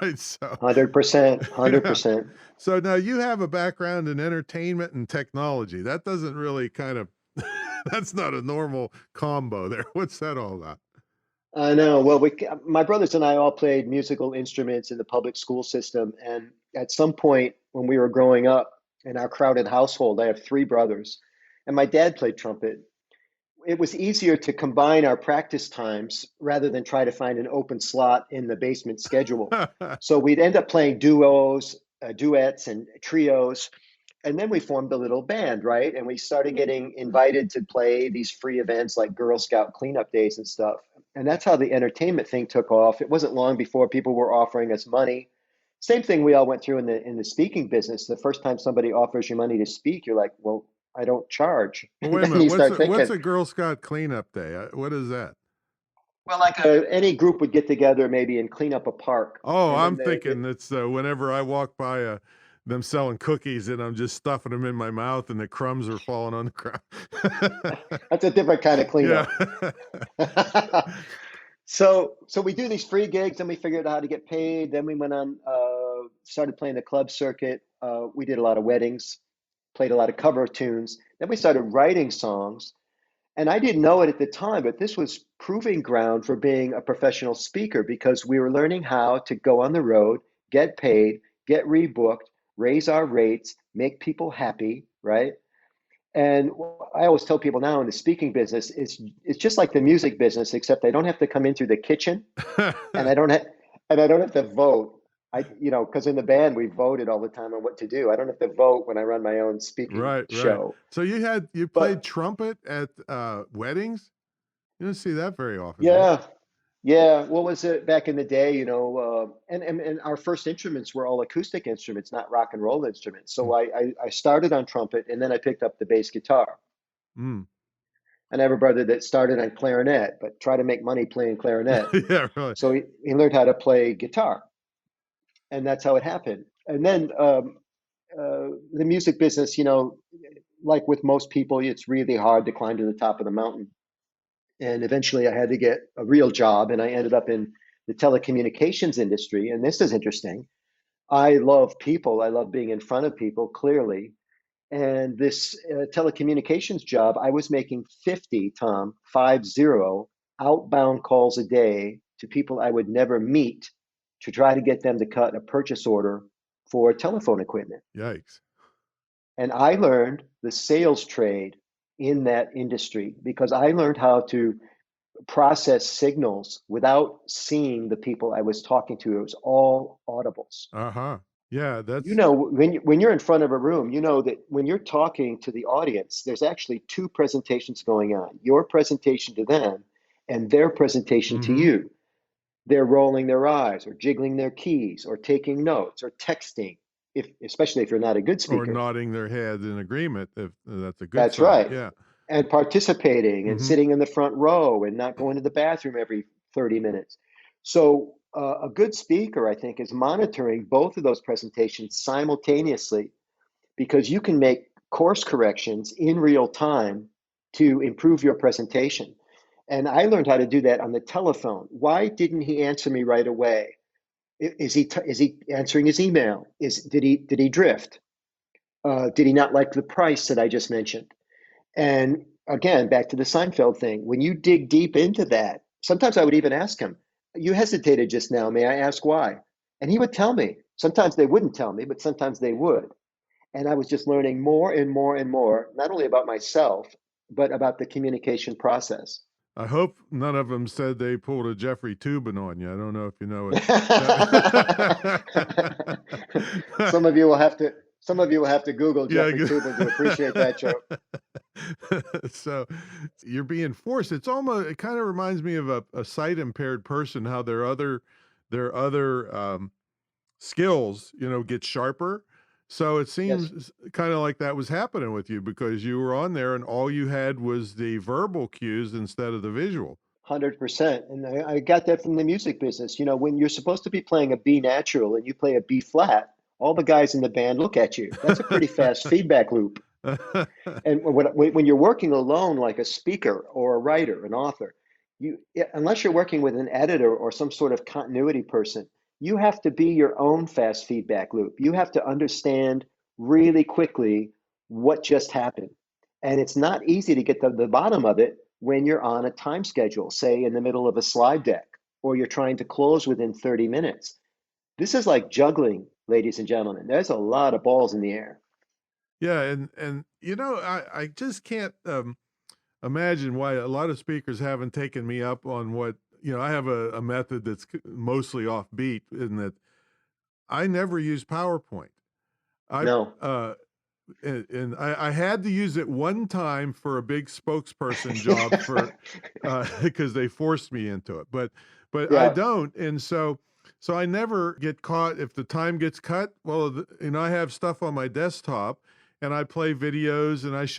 Right. So, 100%, yeah. 100%. So now you have a background in entertainment and technology. That doesn't really kind of that's not a normal combo there. What's that all about? I know. Well, my brothers and I all played musical instruments in the public school system. And at some point when we were growing up in our crowded household, I have three brothers, and my dad played trumpet. It was easier to combine our practice times rather than try to find an open slot in the basement schedule. So we'd end up playing duos, duets, and trios. And then we formed a little band, right? And we started getting invited to play these free events like Girl Scout cleanup days and stuff. And that's how the entertainment thing took off. It wasn't long before people were offering us money. Same thing we all went through in the speaking business. The first time somebody offers you money to speak, you're like, well, I don't charge. Well, And wait a then minute. you What's start what's thinking, a Girl Scout cleanup day? What is that? well, like any group would get together maybe and clean up a park. Oh, And I'm then thinking it's whenever I walk by them selling cookies and I'm just stuffing them in my mouth and the crumbs are falling on the ground. that's a different kind of Yeah. cleanup. So we do these free gigs, and we figured out how to get paid. Then we went on, started playing the club circuit. We did a lot of weddings, played a lot of cover tunes. Then we started writing songs, and I didn't know it at the time, but this was proving ground for being a professional speaker because we were learning how to go on the road, get paid, get rebooked, raise our rates, make people happy, right? And I always tell people now in the speaking business, it's just like the music business, except I don't have to come in through the kitchen, and I don't have to vote. Because in the band we voted all the time on what to do. I don't have to vote when I run my own speaking Right, right. show. So you played But trumpet at weddings? You don't see that very often, do you? yeah, yeah. What was it back in the day? And our first instruments were all acoustic instruments, not rock and roll instruments. So I started on trumpet, and then I picked up the bass guitar. Mm. And I have a brother that started on clarinet, but tried to make money playing clarinet. Yeah, really. So he learned how to play guitar, and that's how it happened. And then the music business, like with most people, it's really hard to climb to the top of the mountain. And eventually I had to get a real job, and I ended up in the telecommunications industry. And this is interesting. I love people, I love being in front of people, clearly. And this telecommunications job, I was making 50, Tom, 50 outbound calls a day to people I would never meet to try to get them to cut a purchase order for telephone equipment. Yikes. And I learned the sales trade in that industry because I learned how to process signals without seeing the people I was talking to. It was all audibles. Uh-huh. Yeah, You that's know, when you're in front of a room, you know that when you're talking to the audience, there's actually two presentations going on, your presentation to them and their presentation to mhm. you. They're rolling their eyes or jiggling their keys or taking notes or texting, especially if you're not a good Or speaker. nodding their heads in agreement if that's a good That's sign. right. Yeah. And participating and Mhm. sitting in the front row and not going to the bathroom every 30 minutes. So, a good speaker, I think, is monitoring both of those presentations simultaneously because you can make course corrections in real time to improve your presentation. And I learned how to do that on the telephone. Why didn't he answer me right away? Is he answering his email? Did he drift? Did he not like the price that I just mentioned? And again, back to the Seinfeld thing. When you dig deep into that, sometimes I would even ask him, "You hesitated just now. May I ask why?" And he would tell me. Sometimes they wouldn't tell me, but sometimes they would. And I was just learning more and more and more, not only about myself, but about the communication process. I hope none of them said they pulled a Jeffrey Toobin on you. I don't know if you know it. That Some of you will have to some of you will have to Google Yeah, Jeffrey Toobin to appreciate that joke. so you're being forced. It kind of reminds me of a sight impaired person, how their other skills, get sharper. So it Yes. seems kind of like that was happening with you because you were on there and all you had was the verbal cues instead of the visual. 100%. And I got that from the music business. When you're supposed to be playing a B natural and you play a B flat, all the guys in the band look at you. That's a pretty fast feedback loop. And when you're working alone, like a speaker or a writer, an author, unless you're working with an editor or some sort of continuity person, you have to be your own fast feedback loop. You have to understand really quickly what just happened. And it's not easy to get to the bottom of it when you're on a time schedule, say in the middle of a slide deck, or you're trying to close within 30 minutes. This is like juggling, ladies and gentlemen. There's a lot of balls in the air. Yeah, and I just can't imagine why a lot of speakers haven't taken me up on what I have a method that's mostly offbeat in that I never use PowerPoint. I No. and I had to use it one time for a big spokesperson job for because they forced me into it. But I Yeah. don't, and so I never get caught if the time gets cut. Well, I have stuff on my desktop and I play videos and I show